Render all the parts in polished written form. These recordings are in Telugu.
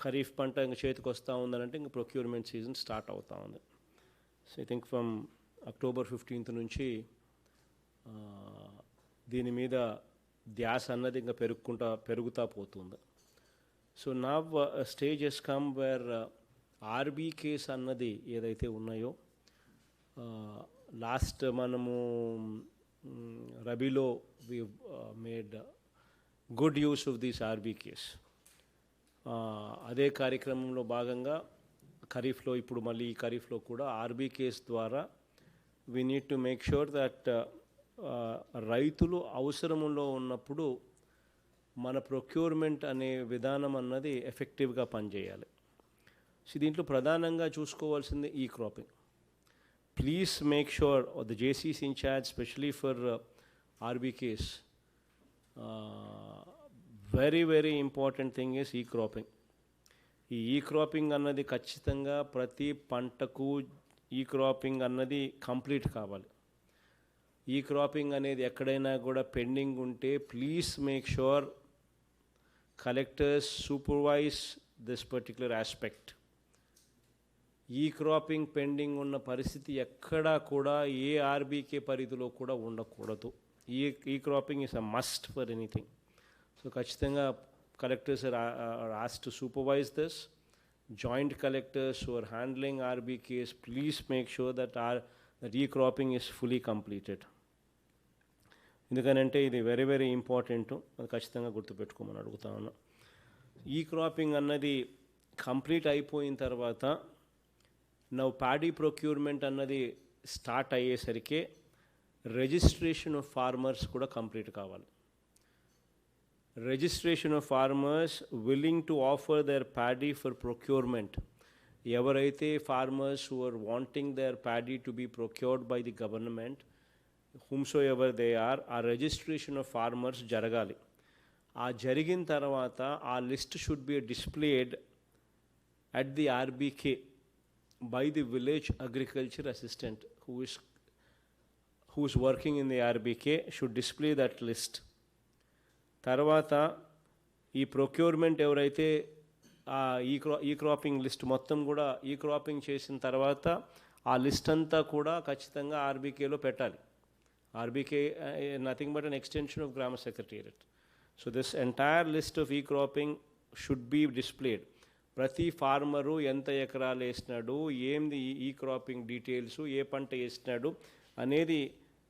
ఖరీఫ్ పంట ఇంక చేతికి వస్తూ ఉందనంటే ఇంక ప్రొక్యూర్మెంట్ సీజన్ స్టార్ట్ అవుతూ ఉంది. So I think from October 15th నుంచి దీని మీద ధ్యాస అన్నది ఇంకా పెరుగుతూ పోతుంది. సో నా stage has come where RBKs అన్నది ఏదైతే ఉన్నాయో లాస్ట్ మనము రబీలో we made good use of these RBKs. అదే కార్యక్రమంలో భాగంగా ఖరీఫ్లో ఇప్పుడు మళ్ళీ ఈ ఖరీఫ్లో కూడా ఆర్బీకేస్ ద్వారా we need to make sure that రైతులు అవసరంలో ఉన్నప్పుడు మన ప్రొక్యూర్మెంట్ అనే విధానం అన్నది ఎఫెక్టివ్గా పనిచేయాలి. సో దీంట్లో ప్రధానంగా చూసుకోవాల్సింది ఈ cropping. Please make sure the జేసీస్ incharge specially for RBKs very very important thing is ఈ క్రాపింగ్. ఈ క్రాపింగ్ అన్నది ఖచ్చితంగా ప్రతి పంటకు ఈ క్రాపింగ్ అన్నది కంప్లీట్ కావాలి. ఈ క్రాపింగ్ అనేది ఎక్కడైనా కూడా పెండింగ్ ఉంటే please make sure collectors supervise this particular aspect. ఈ క్రాపింగ్ పెండింగ్ ఉన్న పరిస్థితి ఎక్కడా కూడా ఏ ఆర్బీకే పరిధిలో కూడా ఉండకూడదు. ఈ cropping is a must for anything. So ఖచ్చితంగా collectors are asked to supervise this. Joint collectors who are handling RBKs, please make sure that ఈ క్రాపింగ్ ఈస్ ఫుల్లీ కంప్లీటెడ్. ఎందుకనంటే ఇది వెరీ వెరీ ఇంపార్టెంట్, అది ఖచ్చితంగా గుర్తుపెట్టుకోమని అడుగుతా ఉన్నా. ఈ క్రాపింగ్ అన్నది కంప్లీట్ అయిపోయిన తర్వాత నవ్ ప్యాడీ ప్రొక్యూర్మెంట్ అన్నది స్టార్ట్ అయ్యేసరికి రిజిస్ట్రేషన్ ఆఫ్ ఫార్మర్స్ కూడా కంప్లీట్ కావాలి. Registration of farmers willing to offer their paddy for procurement. ఎవరైతే farmers who are wanting their paddy to be procured by the government, whomsoever they are, ఆ registration of farmers జరగాలి. ఆ జరిగిన తర్వాత ఆ list should be displayed at the RBK by the village agriculture assistant who is working in the RBK should display that list. తర్వాత ఈ ప్రొక్యూర్మెంట్ ఎవరైతే ఈ క్రాపింగ్ లిస్ట్ మొత్తం కూడా ఈ క్రాపింగ్ చేసిన తర్వాత ఆ లిస్ట్ అంతా కూడా ఖచ్చితంగా ఆర్బీకేలో పెట్టాలి. RBK nothing but an extension of గ్రామ secretariat. So this entire list of ఈ క్రాపింగ్ షుడ్ బీ డిస్ప్లేడ్. ప్రతి ఫార్మరు ఎంత ఎకరాలు వేసినాడు, ఏంది ఈ క్రాపింగ్ డీటెయిల్స్, ఏ పంట వేసినాడు అనేది,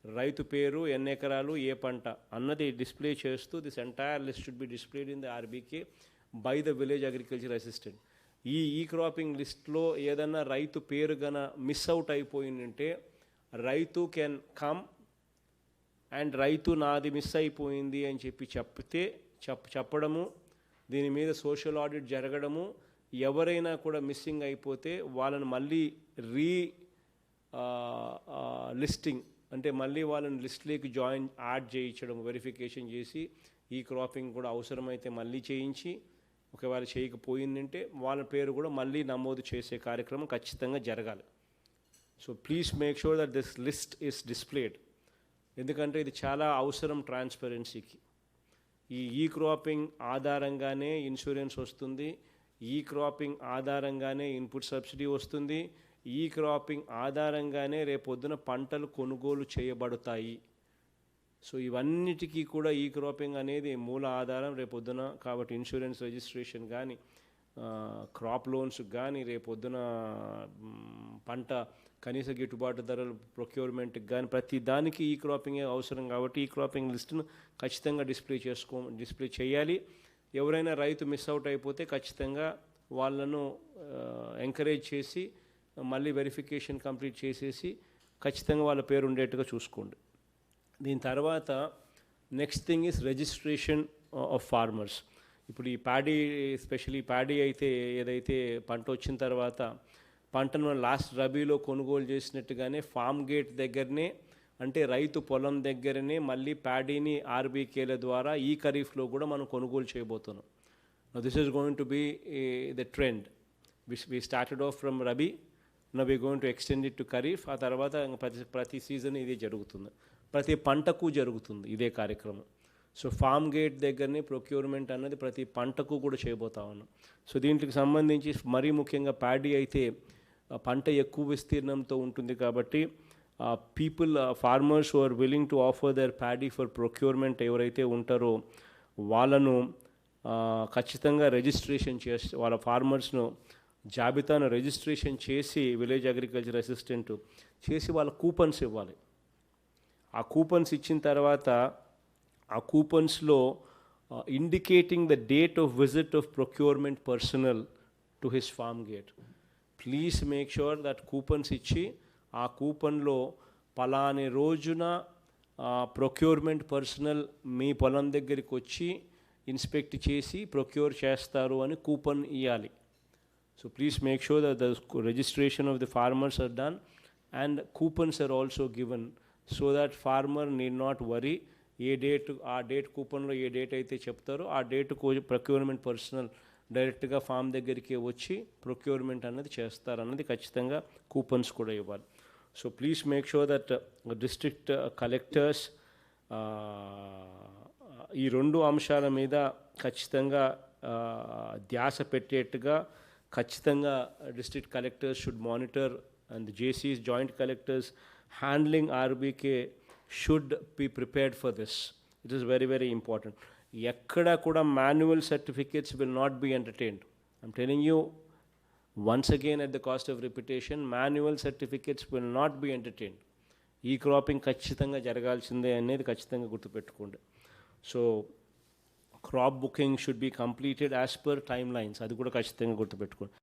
రైతు పేరు, ఎన్ని ఎకరాలు, ఏ పంట అన్నది డిస్ప్లే చేస్తూ this entire list should be displayed in the RBK by the village agriculture assistant. ఈ క్రాపింగ్ లిస్ట్లో ఏదన్నా రైతు పేరు గన మిస్ అవుట్ అయిపోయిందంటే రైతు కెన్ కమ్ అండ్ రైతు నాది మిస్ అయిపోయింది అని చెప్పడము, దీని మీద సోషల్ ఆడిట్ జరగడము, ఎవరైనా కూడా మిస్సింగ్ అయిపోతే వాళ్ళని మళ్ళీ లిస్టింగ్ అంటే మళ్ళీ వాళ్ళని లిస్ట్లోకి యాడ్ చేయించడం, వెరిఫికేషన్ చేసి ఈ క్రాపింగ్ కూడా అవసరమైతే మళ్ళీ చేయించి, ఒకవేళ చేయకపోయిందంటే వాళ్ళ పేరు కూడా మళ్ళీ నమోదు చేసే కార్యక్రమం ఖచ్చితంగా జరగాలి. So please make sure that this list is displayed. ఎందుకంటే ఇది చాలా అవసరం ట్రాన్స్పరెన్సీకి. ఈ క్రాపింగ్ ఆధారంగానే ఇన్సూరెన్స్ వస్తుంది, ఈ క్రాపింగ్ ఆధారంగానే ఇన్పుట్ సబ్సిడీ వస్తుంది, ఈ క్రాపింగ్ ఆధారంగానే రేపొద్దున పంటలు కొనుగోలు చేయబడతాయి. సో ఇవన్నిటికీ కూడా ఈ క్రాపింగ్ అనేది మూల ఆధారం రేపొద్దున. కాబట్టి ఇన్సూరెన్స్ రిజిస్ట్రేషన్ కానీ, క్రాప్ లోన్స్ కానీ, రేపొద్దున పంట కనీస గిట్టుబాటు ధరలు ప్రొక్యూర్మెంట్కి కానీ ప్రతి దానికి ఈ క్రాపింగే అవసరం. కాబట్టి ఈ క్రాపింగ్ లిస్టును ఖచ్చితంగా డిస్ప్లే చేయాలి. ఎవరైనా రైతు మిస్ అవుట్ అయిపోతే ఖచ్చితంగా వాళ్ళను ఎంకరేజ్ చేసి మళ్ళీ వెరిఫికేషన్ కంప్లీట్ చేసేసి ఖచ్చితంగా వాళ్ళ పేరు ఉండేట్టుగా చూసుకోండి. దీని తర్వాత next thing is registration of farmers. ఇప్పుడు ఈ ప్యాడీ, ఎస్పెషలీ ప్యాడీ అయితే ఏదైతే పంట వచ్చిన తర్వాత పంటను లాస్ట్ రబీలో కొనుగోలు చేసినట్టుగానే ఫామ్ గేట్ దగ్గరనే, అంటే రైతు పొలం దగ్గరనే మళ్ళీ ప్యాడీని ఆర్బీకేల ద్వారా ఈ ఖరీఫ్లో కూడా మనం కొనుగోలు చేయబోతున్నాం. This is going to be the trend. We started off from Rabi, now we going to extend it to Kharif. ఆ తర్వాత ప్రతి సీజన్ ఇదే జరుగుతుంది, ప్రతి పంటకు జరుగుతుంది ఇదే కార్యక్రమం. సో ఫామ్ గేట్ దగ్గరనే ప్రొక్యూర్మెంట్ అన్నది ప్రతి పంటకు కూడా చేయబోతా ఉన్నాం. సో దీంట్కి సంబంధించి మరీ ముఖ్యంగా ప్యాడీ అయితే పంట ఎక్కువ విస్తీర్ణంతో ఉంటుంది కాబట్టి people farmers who are willing to offer their paddy for procurement ఎవరైతే ఉంటారో వాళ్ళను ఖచ్చితంగా రిజిస్ట్రేషన్ చేసి వాళ్ళ ఫార్మర్స్ను జాబితాను రిజిస్ట్రేషన్ చేసి విలేజ్ అగ్రికల్చర్ అసిస్టెంట్ చేసి వాళ్ళ కూపన్స్ ఇవ్వాలి. ఆ కూపన్స్ ఇచ్చిన తర్వాత ఆ కూపన్స్లో indicating the date of visit of procurement personnel to his farm gate. Please make sure that coupons ఇచ్చి ఆ కూపన్లో పలాని రోజున ప్రొక్యూర్మెంట్ పర్సనల్ మీ పొలం దగ్గరికి వచ్చి ఇన్స్పెక్ట్ చేసి ప్రొక్యూర్ చేస్తారు అని కూపన్ ఇవ్వాలి. So please make sure that the registration of the farmers are done and coupons are also given so that farmer need not worry. ఏ డేట్ ఆ డేట్ కూపన్లో ఏ డేట్ అయితే చెప్తారో ఆ డేట్కు ప్రొక్యూర్మెంట్ పర్సనల్ డైరెక్ట్గా ఫామ్ దగ్గరికి వచ్చి ప్రొక్యూర్మెంట్ అన్నది చేస్తారన్నది ఖచ్చితంగా కూపన్స్ కూడా ఇవ్వాలి. So please make sure that district collectors ఈ రెండు అంశాల మీద ఖచ్చితంగా ధ్యాస పెట్టేట్టుగా ఖచ్చితంగా district collectors should monitor and జేసీస్ joint collectors handling RBK should be prepared for this. It is very very important. ఎక్కడ కూడా manual certificates will not be entertained. I'm telling you once again at the cost of repetition, manual certificates will not be entertained. ఈ క్రాపింగ్ ఖచ్చితంగా జరగాల్సిందే అనేది ఖచ్చితంగా గుర్తుపెట్టుకోండి. So crop booking should be completed as per time lines, అది కూడా ఖచ్చితంగా గుర్తుపెట్టుకోండి.